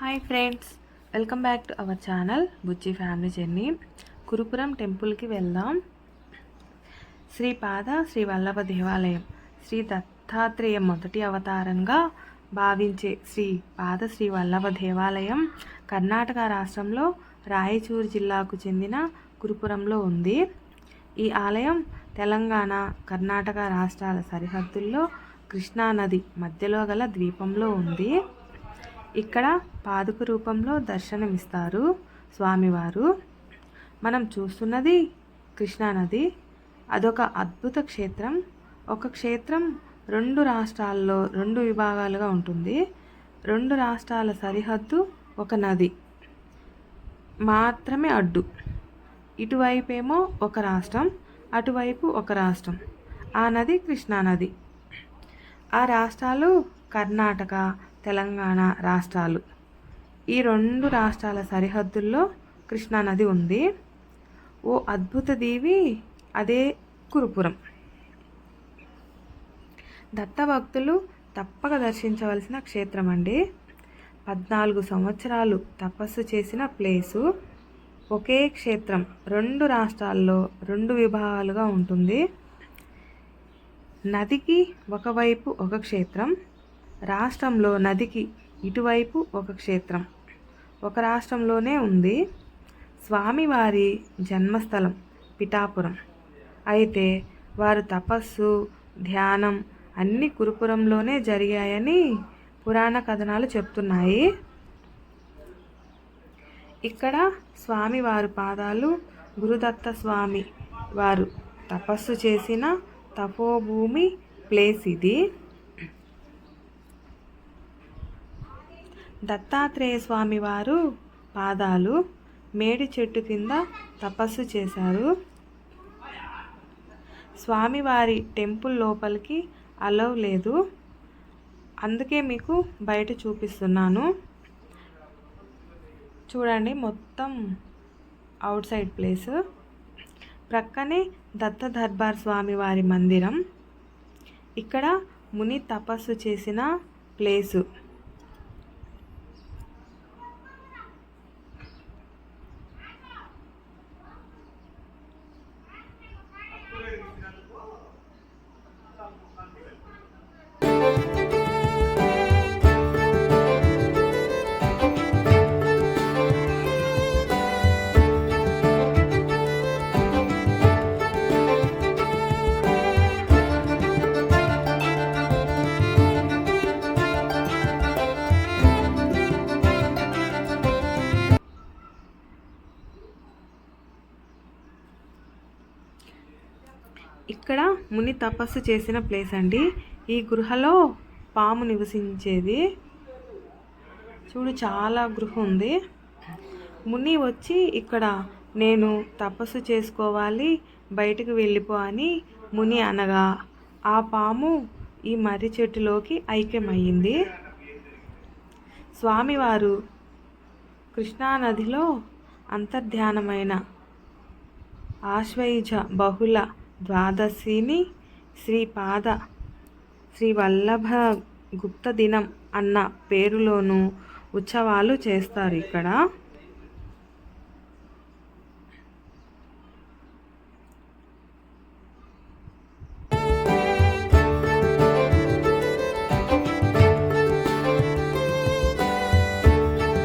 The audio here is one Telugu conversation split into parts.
Hi friends, welcome back to our channel Bujji family journey. Kurupuram టెంపుల్కి వెళ్దాం. శ్రీ వల్లభ దేవాలయం శ్రీ దత్తాత్రేయ మొదటి అవతారంగా భావించే శ్రీ వల్లభ దేవాలయం కర్ణాటక రాష్ట్రంలో రాయచూరు జిల్లాకు చెందిన కురుపురంలో ఉంది. ఈ ఆలయం తెలంగాణ, కర్ణాటక రాష్ట్రాల సరిహద్దుల్లో కృష్ణానది మధ్యలో గల ద్వీపంలో ఉంది. ఇక్కడ పాదుక రూపంలో దర్శనమిస్తారు స్వామివారు. మనం చూస్తున్నది కృష్ణానది. అదొక అద్భుత క్షేత్రం. ఒక క్షేత్రం 2 రాష్ట్రాల్లో 2 విభాగాలుగా ఉంటుంది. 2 రాష్ట్రాల సరిహద్దు ఒక నది మాత్రమే అడ్డు. ఇటువైపేమో ఒక రాష్ట్రం, అటువైపు ఒక రాష్ట్రం. ఆ నది కృష్ణానది. ఆ రాష్ట్రాలు కర్ణాటక, తెలంగాణ రాష్ట్రాలు. ఈ 2 రాష్ట్రాల సరిహద్దుల్లో కృష్ణానది ఉంది. ఓ అద్భుత దీవి అదే కురుపురం. దత్తభక్తులు తప్పక దర్శించవలసిన క్షేత్రం అండి. 14 సంవత్సరాలు తపస్సు చేసిన ప్లేసు. ఒకే క్షేత్రం 2 రాష్ట్రాల్లో 2 విభాగాలుగా ఉంటుంది. నదికి ఒకవైపు ఒక క్షేత్రం, రాష్ట్రంలో నదికి ఇటువైపు ఒక క్షేత్రం ఒక రాష్ట్రంలోనే ఉంది. స్వామివారి జన్మస్థలం పిఠాపురం. అయితే వారు తపస్సు, ధ్యానం అన్ని కురుపురంలోనే జరిగాయని పురాణ కథనాలు చెప్తున్నాయి. ఇక్కడ స్వామివారి పాదాలు గురుదత్త స్వామి వారు తపస్సు చేసిన తపోభూమి ప్లేస్ ఇది. దత్తాత్రేయ స్వామి వారు పాదాలు మేడి చెట్టు కింద తపస్సు చేశారు. స్వామివారి టెంపుల్ లోపలికి అలౌ లేదు, అందుకే మీకు బయట చూపిస్తున్నాను. చూడండి, మొత్తం అవుట్ సైడ్ ప్లేస్. ప్రక్కనే దత్త దర్బార్ స్వామివారి మందిరం. ఇక్కడ ముని తపస్సు చేసిన ప్లేసు. ఇక్కడ ముని తపస్సు చేసిన ప్లేస్ అండి. ఈ గృహలో పాము నివసించేది. చూడు, చాలా గృహ ఉంది. ముని వచ్చి ఇక్కడ నేను తపస్సు చేసుకోవాలి, బయటకు వెళ్ళిపో అని ముని అనగా ఆ పాము ఈ మర్రి చెట్టులోకి ఐక్యమయ్యింది. స్వామివారు కృష్ణానదిలో అంతర్ధ్యానమైన ఆశ్వయుజ బహుళ ద్వాదశిని శ్రీ వల్లభ గుప్త దినం అన్న పేరులోనూ ఉత్సవాలు చేస్తారు ఇక్కడ.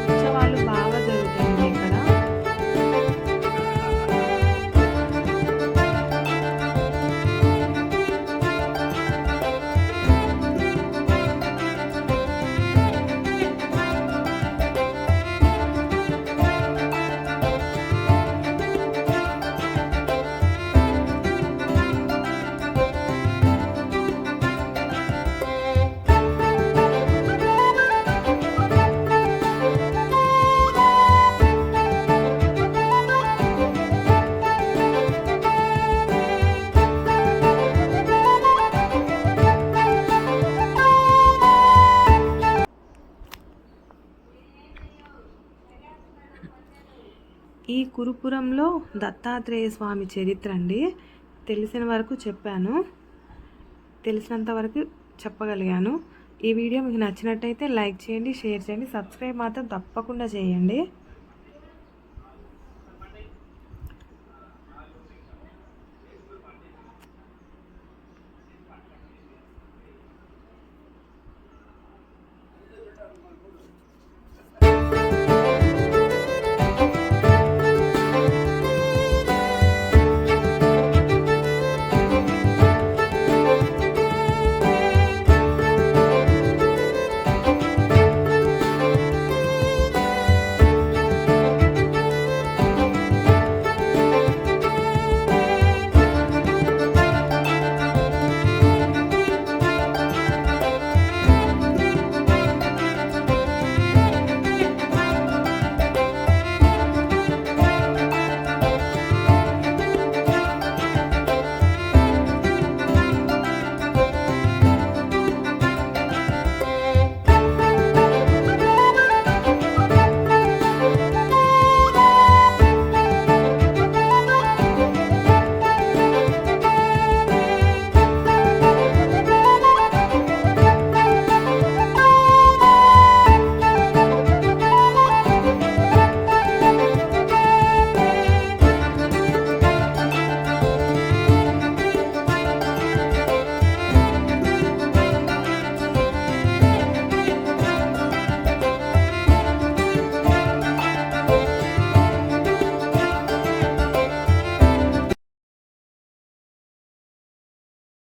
ఉత్సవాలు బాగా జరుగుతాయి ఇక్కడ. ఈ కురుపురంలో దత్తాత్రేయ స్వామి చరిత్ర అండి. తెలిసిన వరకు చెప్పాను, తెలిసినంత వరకు చెప్పగలిగాను. ఈ వీడియో మీకు నచ్చినట్టయితే లైక్ చేయండి, షేర్ చేయండి, సబ్స్క్రైబ్ మాత్రం తప్పకుండా చేయండి.